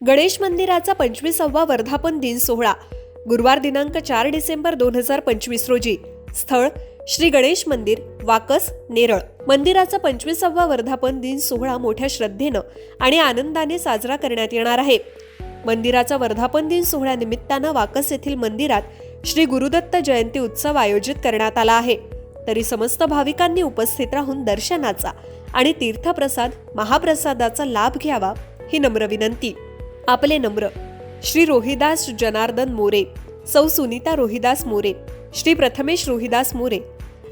गणेश मंदिराचा 25वा वर्धापन दिन सोहळा गुरुवार दिनांक 4 डिसेंबर 2025 रोजी. स्थळ श्री गणेश मंदिर, वाकस, नेरळ. मंदिराचा 25वा वर्धापन दिन सोहळा मोठ्या श्रद्धेनं आणि आनंदाने साजरा करण्यात येणार आहे. मंदिराचा वर्धापन दिन सोहळ्यानिमित्तानं वाकस येथील मंदिरात श्री गुरुदत्त जयंती उत्सव आयोजित करण्यात आला आहे. तरी समस्त भाविकांनी उपस्थित राहून दर्शनाचा आणि तीर्थप्रसाद महाप्रसादाचा लाभ घ्यावा ही नम्र विनंती. आपले नम्र श्री रोहिदास जनार्दन मोरे, सौ सुनीता रोहिदास मोरे, श्री प्रथमेश रोहिदास मोरे,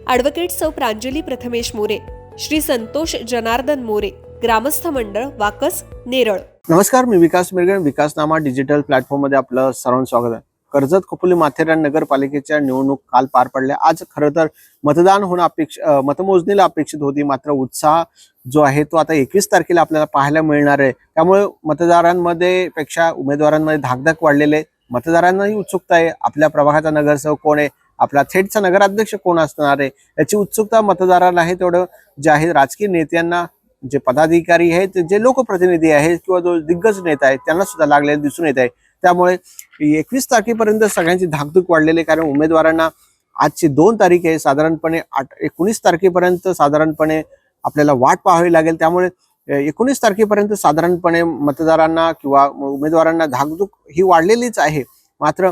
ॲडव्होकेट सौ प्रांजली प्रथमेश मोरे, श्री संतोष जनार्दन मोरे, ग्रामस्थ मंडळ वाकस, नेरळ. नमस्कार, मी विकास मिरगण. विकासनामा डिजिटल प्लॅटफॉर्ममध्ये आपलं सर्वांचं स्वागत आहे. कर्जत, खोपोली, माथेरान नगरपालिकेच्या निवडणूक काल पार पडल्या. आज खरं तर मतदान होणं मतमोजणीला अपेक्षित होती, मात्र उत्साह जो आहे तो आता 21 तारखेला आपल्याला पाहायला मिळणार आहे. त्यामुळे मतदारांमध्ये पेक्षा उमेदवारांमध्ये धाकधक वाढलेले, मतदारांनाही उत्सुकता आहे आपल्या प्रभागाचा नगरसेवक कोण आहे, आपला थेटचा नगराध्यक्ष कोण असणार आहे याची उत्सुकता मतदारांना आहे. तेवढं जे आहे राजकीय नेत्यांना, जे पदाधिकारी आहेत, जे लोकप्रतिनिधी आहेत किंवा जो दिग्गज नेता आहे त्यांना सुद्धा लागलेले दिसून येत आहे. त्यामुळे 21 तारखेपर्यंत सगळ्यांची धाकधूक वाढलेली, कारण उमेदवारांना आजची 2 तारीख आहे, साधारणपणे 19 तारखेपर्यंत साधारणपणे आपल्याला वाट पाहावी लागेल. त्यामुळे 19 तारखेपर्यंत साधारणपणे मतदारांना किंवा उमेदवारांना धाकधूक ही वाढलेलीच आहे. मात्र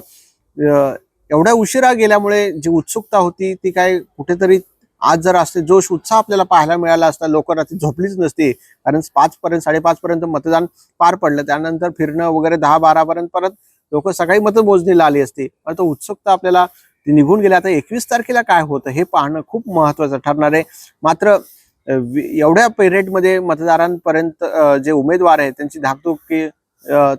एवढ्या उशिरा गेल्यामुळे जी उत्सुकता होती ती काय कुठेतरी आज जर असते जोश उत्साह आपल्याला पाहायला मिळाला असता, लोक रात्री झोपलीच नसती. कारण 5 पर्यंत 5:30 पर्यंत मतदान पार पडलं, त्यानंतर फिरणं वगैरे 10-12 पर्यंत परत लोक सकाळी मतमोजणीला आली असती. पण तो उत्सुकता आपल्याला ती निघून गेली. आता 21 तारखेला काय होतं हे पाहणं खूप महत्वाचं ठरणार आहे. मात्र एवढ्या पिरियडमध्ये मतदारांपर्यंत जे उमेदवार आहेत त्यांची धाकधूक की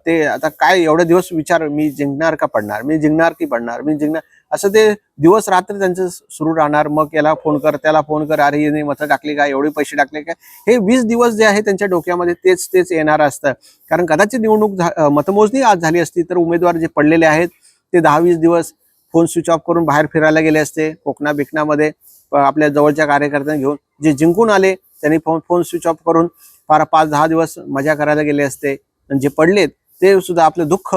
ते आता काय एवढे दिवस विचार, मी जिंकणार का पडणार, मी जिंकणार की पडणार, मी जिंकणार, असं ते दिवस रात्र त्यांचं सुरू राहणार. मग याला फोन कर, त्याला फोन कर, अरे याने मतं टाकली का, एवढे पैसे टाकले का, हे 20 दिवस जे आहे त्यांच्या डोक्यामध्ये तेच येणार असतं. कारण कदाचित निवडणूक मतमोजणी आज झाली असती तर उमेदवार जे पडलेले आहेत ते 10-20 दिवस फोन स्विच ऑफ करून बाहेर फिरायला गेले असते. कोकणा बिकणामध्ये आपल्या जवळच्या कार्यकर्त्यांना घेऊन, जे जिंकून आले त्यांनी फोन स्विच ऑफ करून 5-10 दिवस मजा करायला गेले असते. आणि जे पडलेत ते सुद्धा आपलं दुःख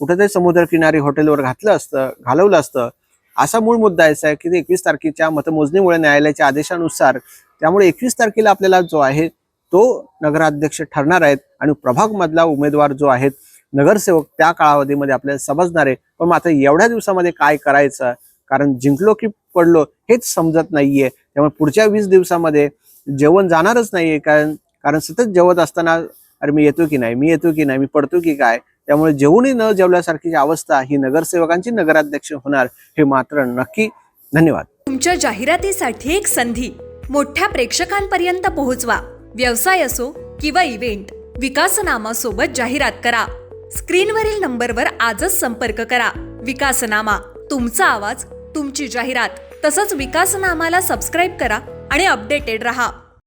कुठेतरी समुद्रकिनारी हॉटेलवर घालवलं असतं. असा मूळ मुद्दा आहे की 21 तारखेच्या मतमोजणीमुळे न्यायालयाच्या आदेशानुसार, त्यामुळे 21 तारखेला आपल्याला जो आहे तो नगराध्यक्ष ठरणार आहेत आणि प्रभाग मधला उमेदवार जो आहे नगरसेवक त्या कालावधीमध्ये आपल्याला समजणार आहे. पण आता एवढ्या दिवसामध्ये काय करायचं, कारण जिंकलो की पडलो हेच समजत नाहीये. त्यामुळे पुढच्या 20 दिवसामध्ये जेवण जाणारच नाहीये, कारण सतत जेवत असताना अरे मी येतो की नाही, मी पडतो की काय, त्यामुळे जेवूनही न जेवल्यासारखी अवस्था ही नगरसेवकांची नगराध्यक्ष होणार हे मात्र नक्की. धन्यवाद. तुमच्या जाहिरातीसाठी एक संधी मोठ्या प्रेक्षकांपर्यंत पोहोचवा. व्यवसाय असो किंवा इव्हेंट, विकासनामा सोबत जाहिरात करा. स्क्रीनवरील नंबरवर आजच संपर्क करा. विकासनामा, तुमचा आवाज, तुमची जाहिरात. तसंच विकासनामाला सबस्क्राईब करा आणि अपडेटेड रहा.